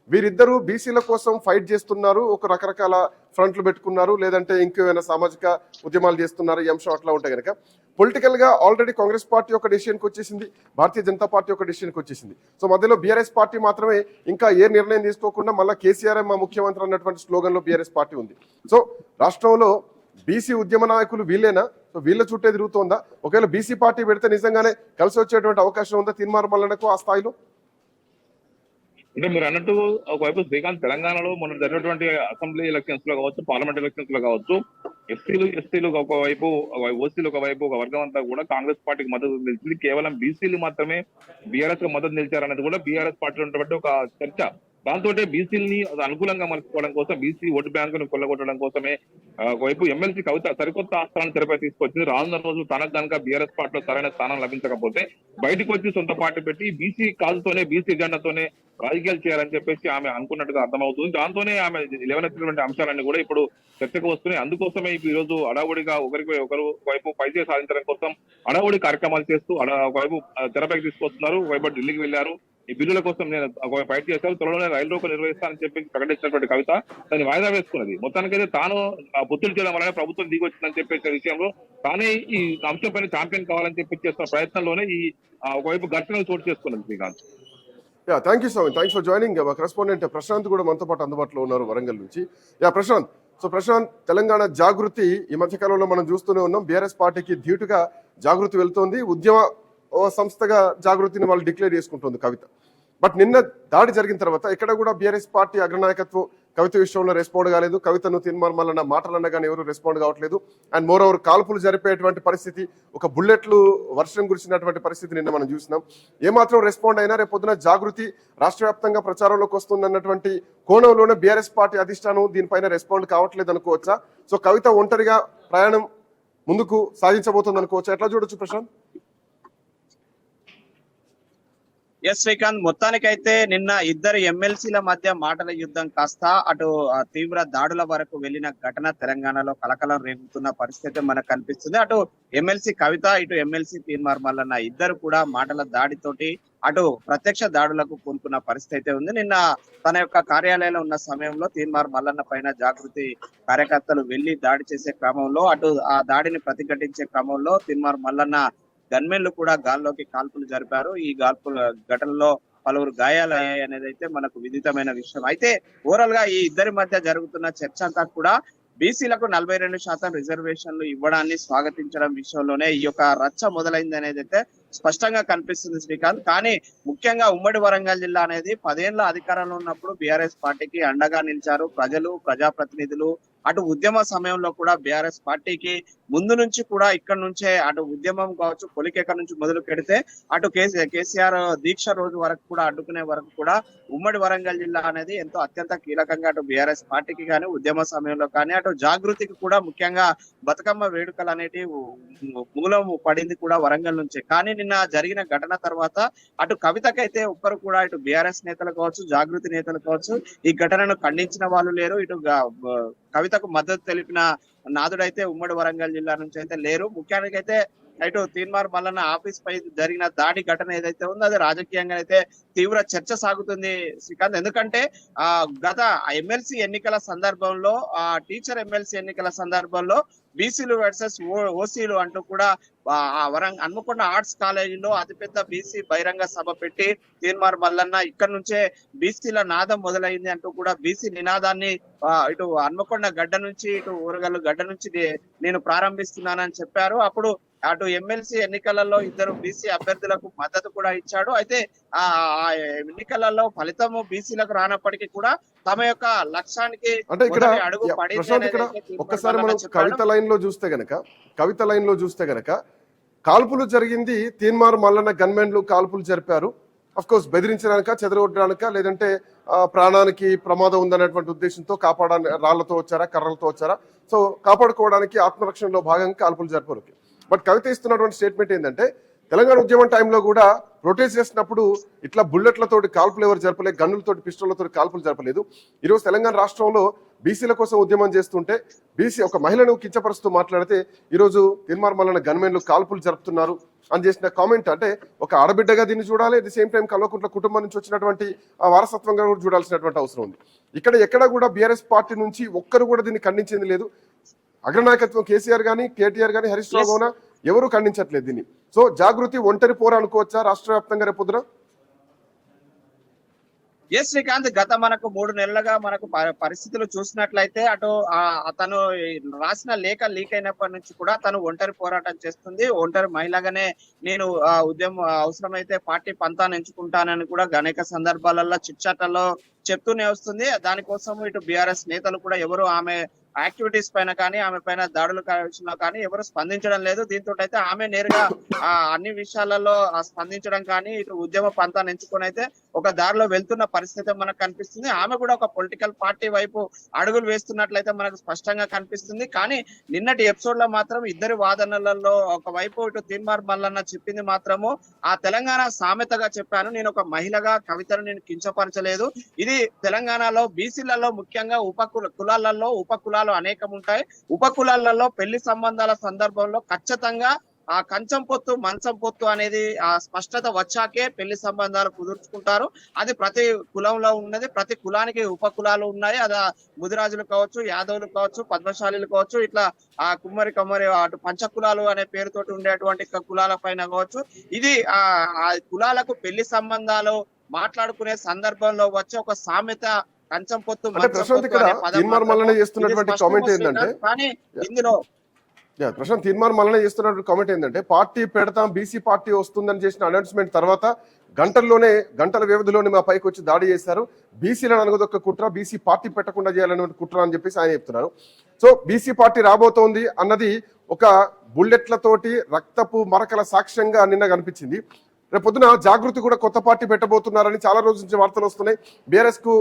వీరిద్దరూ బీసీల కోసం ఫైట్ చేస్తున్నారు, ఒక రకరకాల ఫ్రంట్లు పెట్టుకున్నారు, లేదంటే ఇంకేమైనా సామాజిక ఉద్యమాలు చేస్తున్నారు, ఈ అంశం అట్లా ఉంటాయి కనుక పొలిటికల్ గా ఆల్రెడీ కాంగ్రెస్ పార్టీ ఒక డెసిషన్కి వచ్చేసింది, భారతీయ జనతా పార్టీ ఒక డెసిషన్కి వచ్చేసింది. సో మధ్యలో బీఆర్ఎస్ పార్టీ మాత్రమే ఇంకా ఏ నిర్ణయం తీసుకోకుండా మళ్ళీ కేసీఆర్ మా ముఖ్యమంత్రి అన్నటువంటి స్లోగన్ లో బీఆర్ఎస్ పార్టీ ఉంది. సో రాష్ట్రంలో బీసీ ఉద్యమ నాయకులు వీళ్ళేనా? సో వీళ్ళ చుట్టే తిరుగుతోందా? ఒకవేళ బీసీ పార్టీ పెడితే నిజంగానే కలిసి వచ్చేటువంటి అవకాశం ఉందా తీర్మార్ మల్లన్నకు ఆ స్థాయిలో? అంటే మీరు అన్నట్టు ఒకవైపు శ్రీకాంత్ తెలంగాణలో మొన్న జరిగినటువంటి అసెంబ్లీ ఎలక్షన్స్ లో కావచ్చు, పార్లమెంట్ ఎలక్షన్స్ లో కావచ్చు, ఎస్సీలు ఒకవైపు, ఓసీలు ఒకవైపు, ఒక వర్గం అంతా కూడా కాంగ్రెస్ పార్టీకి మద్దతు నిలిచింది. కేవలం బీసీలు మాత్రమే బీఆర్ఎస్ కు మద్దతు నిలిచారనేది కూడా బీఆర్ఎస్ పార్టీలో ఉన్నటువంటి ఒక చర్చ. దాంతో బీసీలని అనుకూలంగా మలుచుకోవడం కోసం, బీసీ ఓటు బ్యాంకును కొల్లగొట్టడం కోసమే ఒకవైపు ఎమ్మెల్సీ కవిత సరికొత్త ఆస్త్రాలను తెరపై తీసుకొచ్చింది. రానున్న రోజు తనకు కనుక బీఆర్ఎస్ పార్టీలో సరైన స్థానం లభించకపోతే బయటకు వచ్చి సొంత పార్టీ పెట్టి బీసీ కాజుతోనే, బీసీ ఎజెండాతోనే రాజకీయాలు చేయాలని చెప్పేసి ఆమె అనుకున్నట్టుగా అర్థమవుతుంది. దాంతోనే ఆమె లేవనెత్తినటువంటి అంశాలన్నీ కూడా ఇప్పుడు చర్చకు వస్తున్నాయి. అందుకోసమే ఈ రోజు అడావుడిగా ఒకరు వైపు పైచే సాధించడం కోసం అడావుడి కార్యక్రమాలు చేస్తూ ఒకవైపు తెరపైకి తీసుకొస్తున్నారు. ఒకవైపు ఢిల్లీకి వెళ్లారు. ఈ బిల్లుల కోసం నేను ఫైట్ చేశాను, త్వరలోనే రైలు రోకో నిర్వహిస్తానని చెప్పి ప్రకటించినటువంటి కవిత దాన్ని వాయిదా వేసుకున్నది. మొత్తానికైతే తాను పొత్తులు చేయడం వల్లనే ప్రభుత్వం దిగి వచ్చిందని చెప్పేసిన విషయంలో తానే ఈ అంశం పైన ఛాంపియన్ కావాలని చెప్పి చేస్తున్న ప్రయత్నంలోనే ఈ ఒకవైపు ఘర్షణలు చోటు చేసుకున్నది. Srikanth, thank you so much. Thanks for joining. మా కరెస్పాండెంట్ ప్రశాంత్ కూడా మనతో పాటు అందుబాటులో ఉన్నారు వరంగల్ నుంచి. ప్రశాంత్, ప్రశాంత్, తెలంగాణ జాగృతి ఈ మధ్య కాలంలో మనం చూస్తూనే ఉన్నాం. బీఆర్ఎస్ పార్టీకి ధీటుగా జాగృతి వెళ్తోంది. ఉద్యమ సంస్థగా జాగృతిని వాళ్ళు డిక్లేర్ చేసుకుంటుంది కవిత. బట్ నిన్న దాడి జరిగిన తర్వాత ఎక్కడ కూడా బీఆర్ఎస్ పార్టీ అగ్రనాయకత్వం కవిత విషయంలో రెస్పాండ్ కాలేదు. కవితను తీర్మానమల్లన్న మాటలన్నా కానీ ఎవరు రెస్పాండ్ కావట్లేదు. అండ్ మోర్ ఓవర్ కాల్పులు జరిపేటువంటి పరిస్థితి, ఒక బుల్లెట్లు వర్షం కురిసినటువంటి పరిస్థితి నిన్న మనం చూసినాం. ఏమాత్రం రెస్పాండ్ అయినా రేపు పొద్దున జాగృతి రాష్ట్ర వ్యాప్తంగా ప్రచారంలోకి వస్తుందన్నటువంటి కోణంలోనే బీఆర్ఎస్ పార్టీ అధిష్టానం దీనిపైన రెస్పాండ్ కావట్లేదు అనుకోవచ్చా? సో కవిత ఒంటరిగా ప్రయాణం ముందుకు సాగించబోతుంది అనుకోవచ్చా? ఎట్లా చూడొచ్చు ప్రశాంత్? ఎస్ శ్రీకాంత్, మొత్తానికైతే నిన్న ఇద్దరు ఎమ్మెల్సీల మధ్య మాటల యుద్ధం కాస్త అటు తీవ్ర దాడుల వరకు వెళ్లిన ఘటన తెలంగాణలో కలకలం రేపుతున్న పరిస్థితి మనకు కనిపిస్తుంది. అటు ఎమ్మెల్సీ కవిత, ఇటు ఎమ్మెల్సీ తీన్మార్ మల్లన్న ఇద్దరు కూడా మాటల దాడితోటి అటు ప్రత్యక్ష దాడులకు పూనుకున్న పరిస్థితి అయితే ఉంది. నిన్న తన యొక్క కార్యాలయంలో ఉన్న సమయంలో తీన్మార్ మల్లన్న పైన జాగృతి కార్యకర్తలు వెళ్లి దాడి చేసే క్రమంలో, అటు ఆ దాడిని ప్రతిఘటించే క్రమంలో తీన్మార్ మల్లన్న గన్మెన్లు కూడా గాల్లోకి కాల్పులు జరిపారు. ఈ కాల్పుల ఘటనలో పలువురు గాయాలయ్యాయి అనేది అయితే మనకు విదితమైన విషయం. అయితే ఓవరాల్ గా ఈ ఇద్దరి మధ్య జరుగుతున్న చర్చ అంతా కూడా బీసీలకు 42% రిజర్వేషన్లు ఇవ్వడాన్ని స్వాగతించడం విషయంలోనే ఈ యొక్క రచ్చ మొదలైంది అనేది అయితే స్పష్టంగా కనిపిస్తుంది శ్రీకాంత్. కానీ ముఖ్యంగా ఉమ్మడి వరంగల్ జిల్లా అనేది 10 ఏళ్ల అధికారంలో ఉన్నప్పుడు బీఆర్ఎస్ పార్టీకి అండగా నిలిచారు ప్రజలు, ప్రజాప్రతినిధులు. అటు ఉద్యమ సమయంలో కూడా బీఆర్ఎస్ పార్టీకి ముందు నుంచి కూడా ఇక్కడ నుంచే అటు ఉద్యమం కావచ్చు, పొలికేక నుంచి మొదలు పెడితే అటు కేసీఆర్ దీక్ష రోజు వరకు కూడా అడ్డుకునే వరకు కూడా ఉమ్మడి వరంగల్ జిల్లా అనేది ఎంతో అత్యంత కీలకంగా అటు బీఆర్ఎస్ పార్టీకి కానీ, ఉద్యమ సమయంలో కానీ, అటు జాగృతికి కూడా ముఖ్యంగా బతుకమ్మ వేడుకలు అనేటివి మూలం పడింది కూడా వరంగల్ నుంచే. కానీ నిన్న జరిగిన ఘటన తర్వాత అటు కవితకైతే ఒక్కరు కూడా ఇటు బీఆర్ఎస్ నేతలు కావచ్చు, జాగృతి నేతలు కావచ్చు ఈ ఘటనను ఖండించిన వాళ్ళు లేరు. ఇటు కవితకు మద్దతు తెలిపిన నాదుడైతే ఉమ్మడి వరంగల్ జిల్లా నుంచి అయితే లేరు. ముఖ్యానికి అయితే ఇటు తీన్మార్ మల్లన్న ఆఫీస్ పై జరిగిన దాడి ఘటన ఏదైతే ఉందో అది రాజకీయంగా అయితే తీవ్ర చర్చ సాగుతుంది శ్రీకాంత్. ఎందుకంటే గత ఎమ్మెల్సీ ఎన్నికల సందర్భంలో, టీచర్ ఎమ్మెల్సీ ఎన్నికల సందర్భంలో బీసీలు వర్సెస్ ఓసీలు అంటూ కూడా హన్మకొండ ఆర్ట్స్ కాలేజీలో అతిపెద్ద బీసీ బహిరంగ సభ పెట్టి తీన్మార్ మల్లన్న ఇక్కడ నుంచే బీసీల నాదం మొదలైంది అంటూ కూడా బీసీ నినాదాన్ని ఇటు హన్మకొండ గడ్డ నుంచి, ఇటు ఊరగల్లు గడ్డ నుంచి నేను ప్రారంభిస్తున్నానని చెప్పారు. అప్పుడు అటు ఎమ్మెల్సీ ఎన్నికలలో ఇద్దరు బీసీ అభ్యర్థులకు మద్దతు కూడా ఇచ్చాడు. అయితే ఆ ఎన్నికలలో ఫలితము బీసీలకు రానప్పటికీ కూడా తమ యొక్క లక్ష్యానికి అంటే ఇక్కడ అడుగు ఒక్కసారి మనం కవిత లైన్ లో చూస్తే గనక కాల్పులు జరిగింది తీన్మార్ మల్లన్న గన్మెన్లు కాల్పులు జరిపారు. అఫ్ కోర్స్ బెదిరించడానిక, చెదరగొట్టడానిక, లేదంటే ప్రాణానికి ప్రమాదం ఉందనేటువంటి ఉద్దేశంతో రాళ్లతో వచ్చారా, కర్రలతో వచ్చారా? సో కాపాడుకోవడానికి ఆత్మరక్షణలో భాగంగా కాల్పులు జరిపారు. బట్ కవిత ఇస్తున్నటువంటి స్టేట్మెంట్ ఏంటంటే తెలంగాణ ఉద్యమం టైంలో కూడా ప్రొటెస్ట్ చేసినప్పుడు ఇట్లా బుల్లెట్లతోటి కాల్పులు ఎవరు జరపలేదు, గన్నులతోటి, పిస్టోళ్లతో కాల్పులు జరపలేదు. ఈరోజు తెలంగాణ రాష్ట్రంలో బీసీల కోసం ఉద్యమం చేస్తుంటే బీసీ ఒక మహిళను కించపరుస్తూ మాట్లాడితే ఈరోజు తీన్మార్ మల్లన్న గన్మెన్లు కాల్పులు జరుపుతున్నారు అని చేసిన కామెంట్ అంటే ఒక ఆడబిడ్డగా దీన్ని చూడాలి. At the same time Kalvakuntla కుటుంబం నుంచి వచ్చినటువంటి వారసత్వంగా కూడా చూడాల్సినటువంటి అవసరం ఉంది. ఎక్కడ కూడా బీఆర్ఎస్ పార్టీ నుంచి ఒక్కరు కూడా దీన్ని ఖండించింది లేదు. అగ్రనాయకత్వం కేసీఆర్ గానీ, కేటీఆర్ గానీ, హరీష్ రావు గౌన ఎవరు ఖండించట్లేదు దీన్ని. సో జాగృతి ఒంటరి పోరా అనుకోవచ్చా రాష్ట్ర వ్యాప్తంగా రేపొద్దున? ఎస్ శ్రీకాంత్, గత మనకు 3 నెలలుగా మనకు పరిస్థితులు చూసినట్లయితే అటు తను రాసిన లేఖ లీక్ అయినప్పటి నుంచి కూడా తను ఒంటరి పోరాటం చేస్తుంది. ఒంటరి మహిళగానే నేను ఉద్యమం అవసరమైతే పార్టీ పంతాన్ని ఎంచుకుంటానని కూడా అనేక సందర్భాలలో చిట్చాటల్లో చెప్తూనే వస్తుంది. దానికోసం ఇటు బీఆర్ఎస్ నేతలు కూడా ఎవరు ఆమె యాక్టివిటీస్ పైన కానీ ఆమె పైన దాడుల విషయంలో కానీ ఎవరు స్పందించడం లేదు. దీంతో అయితే ఆమె నేరుగా అన్ని విషయాలలో స్పందించడం కానీ ఇటు ఉద్యమ పంతాన్ని ఎంచుకొని అయితే ఒక దారిలో వెళ్తున్న పరిస్థితి మనకు కనిపిస్తుంది. ఆమె కూడా ఒక పొలిటికల్ పార్టీ వైపు అడుగులు వేస్తున్నట్లయితే మనకు స్పష్టంగా కనిపిస్తుంది. కానీ నిన్నటి ఎపిసోడ్ లో మాత్రం ఇద్దరి వాదనలలో ఒకవైపు ఇటు తీన్మార్ మల్లన్న చెప్పింది మాత్రము ఆ తెలంగాణ సామెతగా చెప్పాను, నేను ఒక మహిళగా కవితను నేను కించపరచలేదు. ఇది తెలంగాణలో బీసీలలో ముఖ్యంగా కులాలలో ఉప కులాలు అనేకం ఉంటాయి. ఉప కులాలలో పెళ్లి సంబంధాల సందర్భంలో ఖచ్చితంగా ఆ కంచం పొత్తు మంచం పొత్తు అనేది ఆ స్పష్టత వచ్చాకే పెళ్లి సంబంధాలు కుదుర్చుకుంటారు. అది ప్రతి కులంలో ఉన్నది. ప్రతి కులానికి ఉప కులాలు ఉన్నాయి. అది ముదిరాజులు కావచ్చు, యాదవులు కావచ్చు, పద్మశాలీలు కావచ్చు, ఇట్లా ఆ కుమ్మరి అటు పంచకులాలు అనే పేరుతోటి ఉండేటువంటి కులాల పైన కావచ్చు. ఇది ఆ కులాలకు పెళ్లి సంబంధాలు మాట్లాడుకునే సందర్భంలో వచ్చే ఒక సామెత కంచం పొత్తు ప్రశాంత్ ఇక్కడ తీన్మార్ మల్లన్న చేస్తున్నటువంటి కామెంట్ ఏంటంటే కానీ ఇందులో ప్రశాంత్ తీన్మార్ మల్లన్న చేస్తున్నటువంటి కామెంట్ ఏంటంటే పార్టీ పెడతాం బీసీ పార్టీ వస్తుందని చేసిన అనౌన్స్మెంట్ తర్వాత గంటల వ్యవధిలోనే మా పైకి వచ్చి దాడి చేశారు. బీసీలను అనగదొక్క కుట్ర, బీసీ పార్టీ పెట్టకుండా చేయాలనే కుట్ర అని చెప్పేసి ఆయన చెప్తున్నారు. సో బీసీ పార్టీ రాబోతోంది అన్నది ఒక బుల్లెట్లతోటి రక్తపు మరకల సాక్ష్యంగా నిన్న కనిపించింది. రేపు పొద్దున జాగృతి కూడా కొత్త పార్టీ పెట్టబోతున్నారని చాలా రోజుల నుంచి వార్తలు వస్తున్నాయి. బీఆర్ఎస్ కు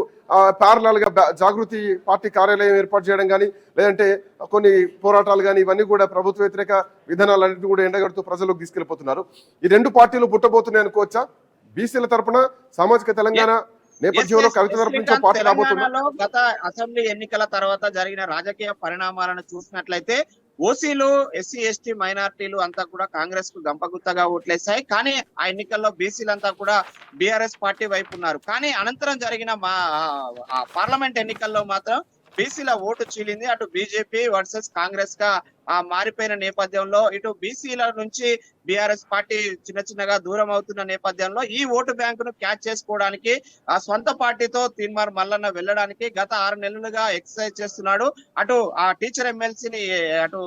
ప్యారలల్ గా జాగృతి పార్టీ కార్యాలయం ఏర్పాటు చేయడం కానీ, లేదంటే కొన్ని పోరాటాలు కానీ, ఇవన్నీ కూడా ప్రభుత్వ వ్యతిరేక విధానాలన్నింటినీ కూడా ఎండగడుతూ ప్రజలకు తీసుకెళ్లిపోతున్నారు. ఈ రెండు పార్టీలు పుట్టబోతున్నాయి అనుకోవచ్చా? బీసీల తరపున సామాజిక తెలంగాణ నేపథ్యంలో కవిత తరపు నుంచి పార్టీ రాబోతున్నారు. గత అసెంబ్లీ ఎన్నికల తర్వాత జరిగిన రాజకీయ పరిణామాలను చూసినట్లయితే ఓసీలు, ఎస్సీ, ఎస్టీ, మైనార్టీలు అంతా కూడా కాంగ్రెస్ కు గంపగుత్తగా ఓట్లేశాయి. కానీ ఆ ఎన్నికల్లో బీసీలంతా కూడా బీఆర్ఎస్ పార్టీ వైపు ఉన్నారు. కానీ అనంతరం జరిగిన పార్లమెంట్ ఎన్నికల్లో మాత్రం బీసీల ఓటు చీలింది. అటు బీజేపీ వర్సెస్ కాంగ్రెస్ గా మారిపోయిన నేపథ్యంలో ఇటు బీసీల నుంచి బీఆర్ఎస్ పార్టీ చిన్నగా దూరం అవుతున్న నేపథ్యంలో ఈ ఓటు బ్యాంకును క్యాచ్ చేసుకోవడానికి ఆ సొంత పార్టీతో తీన్మార్ మల్లన్న వెళ్ళడానికి గత 6 నెలలుగా ఎక్సర్సైజ్ చేస్తున్నాడు. అటు ఆ టీచర్ ఎమ్మెల్సీని అటు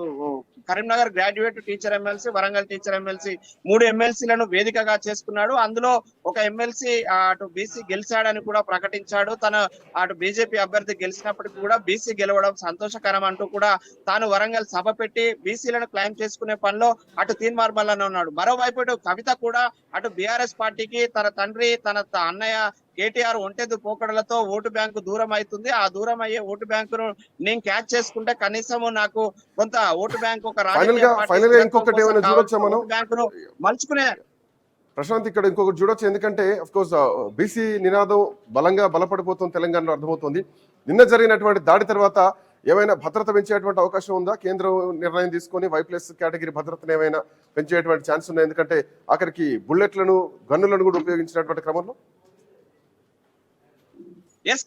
Karimnagar graduate teacher MLC, Warangal teacher MLC 3 ఎమ్మెల్సీలను వేదికగా చేసుకున్నాడు. అందులో ఒక ఎమ్మెల్సీ అటు బీసీ గెలిచాడని కూడా ప్రకటించాడు. తన అటు బీజేపీ అభ్యర్థి గెలిచినప్పటికీ కూడా బీసీ గెలవడం సంతోషకరం అంటూ కూడా తాను వరంగల్ సభ పెట్టి బీసీలను క్లైమ్ చేసుకునే పనిలో అటు తీన్మార్ మల్లన్న ఉన్నాడు. మరోవైపు ఇటు కవిత కూడా అటు బీఆర్ఎస్ పార్టీకి తన తండ్రి తన అన్నయ్య కేటీఆర్ ఒంటెద్దు పోకడలతో ఓటు బ్యాంకు దూరం అవుతుంది. ఆ దూరం అయ్యే ఓటు బ్యాంకును నేను క్యాచ్ చేసుకుంటే కనీసము నాకు కొంత ఓటు బ్యాంకు ఒక బ్యాంకును మలుచుకునే ప్రశాంత్ ఇక్కడ ఇంకొకటి చూడొచ్చు. ఎందుకంటే అఫ్ కోర్స్ బీసీ నినాదం బలపడిపోతుంది తెలంగాణలో అర్థమవుతుంది. నిన్న జరిగినటువంటి దాడి తర్వాత ఏమైనా భద్రత పెంచేటువంటి అవకాశం ఉందా? కేంద్రం నిర్ణయం తీసుకొని Y+ కేటగిరీ భద్రతను ఏమైనా పెంచేటువంటి ఛాన్స్ ఉన్నాయి? ఎందుకంటే ఆఖరికి బుల్లెట్లను, గన్నులను కూడా ఉపయోగించినటువంటి క్రమంలో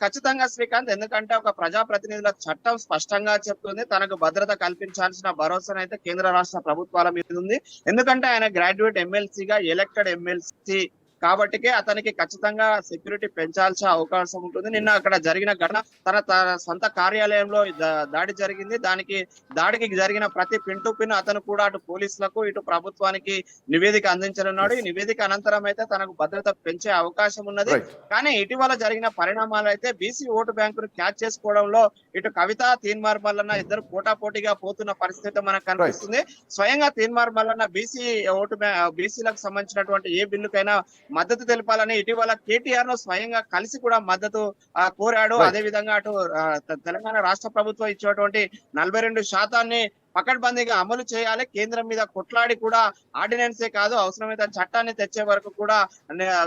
ఖచ్చితంగా శ్రీకాంత్. ఎందుకంటే ఒక ప్రజాప్రతినిధుల చట్టం స్పష్టంగా చెప్తుంది తనకు భద్రత కల్పించాల్సిన భరోసా అయితే కేంద్ర రాష్ట్ర ప్రభుత్వాల మీద ఉంది. ఎందుకంటే ఆయన గ్రాడ్యుయేట్ ఎమ్మెల్సీగా ఎలక్టెడ్ ఎమ్మెల్సీ కాబట్టికే అతనికి ఖచ్చితంగా సెక్యూరిటీ పెంచాల్సిన అవకాశం ఉంటుంది. నిన్న అక్కడ జరిగిన ఘటన తన సొంత కార్యాలయంలో దాడి జరిగింది. దాడికి జరిగిన ప్రతి పిన్ టు పిన్ అతను కూడా అటు పోలీసులకు ఇటు ప్రభుత్వానికి నివేదిక అందించనున్నాడు. ఈ నివేదిక అనంతరం అయితే తనకు భద్రత పెంచే అవకాశం ఉన్నది. కానీ ఇటీవల జరిగిన పరిణామాలు అయితే బీసీ ఓటు బ్యాంకును క్యాచ్ చేసుకోవడంలో ఇటు కవిత, తీన్మార్ మల్లన్న ఇద్దరు పోటాపోటీగా పోతున్న పరిస్థితి మనకు కనిపిస్తుంది. స్వయంగా తీన్మార్ మల్లన్న బీసీలకు సంబంధించినటువంటి ఏ బిల్లుకైనా మద్దతు తెలపాలని ఇటీవల కేటీఆర్ ను స్వయంగా కలిసి కూడా మద్దతు కోరాడు. అదే విధంగా అటు తెలంగాణ రాష్ట్ర ప్రభుత్వం ఇచ్చేటువంటి 42% పకడ్బందీగా అమలు చేయాలి. కేంద్రం మీద కొట్లాడి కూడా ఆర్డినెన్సే కాదు అవసరమైతే చట్టాన్ని తెచ్చే వరకు కూడా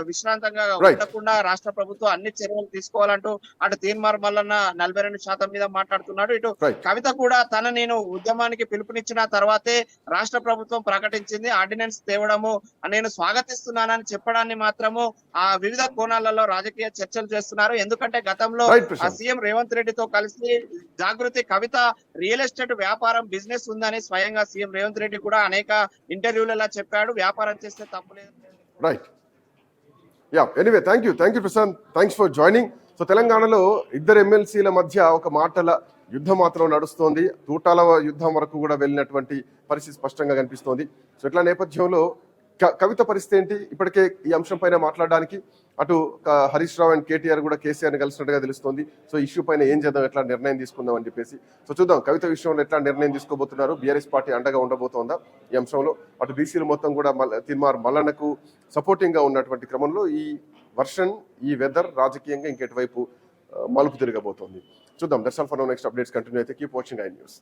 విశ్రాంతంగా ఉండకుండా రాష్ట్ర ప్రభుత్వం అన్ని చర్యలు తీసుకోవాలంటూ అటు తీన్మార్ మల్లన్న 42% మీద మాట్లాడుతున్నాడు. ఇటు కవిత కూడా నేను ఉద్యమానికి పిలుపునిచ్చిన తర్వాతే రాష్ట్ర ప్రభుత్వం ప్రకటించింది ఆర్డినెన్స్ తేవడము నేను స్వాగతిస్తున్నానని చెప్పడాన్ని మాత్రము ఆ వివిధ కోణాలలో రాజకీయ చర్చలు చేస్తున్నారు. ఎందుకంటే గతంలో సీఎం రేవంత్ రెడ్డితో కలిసి జాగృతి కవిత రియల్ ఎస్టేట్ వ్యాపారం బిజినెస్ ఉందని స్వయంగా సీఎం రేవంత్ రెడ్డి కూడా అనేక ఇంటర్వ్యూలలో చెప్పాడు. వ్యాపారం చేస్తే తప్పులేదు. Right. Anyway thank you Prashant, thanks for joining. So తెలంగాణలో ఇద్దరు ఎమ్మెల్సీల మధ్య ఒక మాటల యుద్ధం మాత్రం నడుస్తోంది. తూటాల యుద్ధం వరకు కూడా వెళ్ళినటువంటి పరిస్థితి స్పష్టంగా కనిపిస్తోంది. సో ఇట్లా నేపథ్యంలో కవిత పరిస్థితి ఏంటి? ఇప్పటికే ఈ అంశం పైన మాట్లాడడానికి అటు హరీష్ రావు అండ్ కేటీఆర్ కూడా కేసీఆర్ ని కలిసినట్టుగా తెలుస్తోంది. సో ఇష్యూ పైన ఏం చేద్దాం, ఎట్లా నిర్ణయం తీసుకుందాం అని చెప్పేసి. సో చూద్దాం కవిత విషయంలో ఎట్లా నిర్ణయం తీసుకోబోతున్నారు. బీఆర్ఎస్ పార్టీ అండగా ఉండబోతోందా ఈ అంశంలో? అటు బీసీలు మొత్తం కూడా తీన్మార్ మల్లన్నకు సపోర్టింగ్ గా ఉన్నటువంటి క్రమంలో ఈ వర్షన్, ఈ వెదర్ రాజకీయంగా ఇంకెటువైపు మలుపు తిరగబోతోంది చూద్దాం. That's all for now. Next updates continue అయితే కీప్ వాచింగ్ ఐ న్యూస్.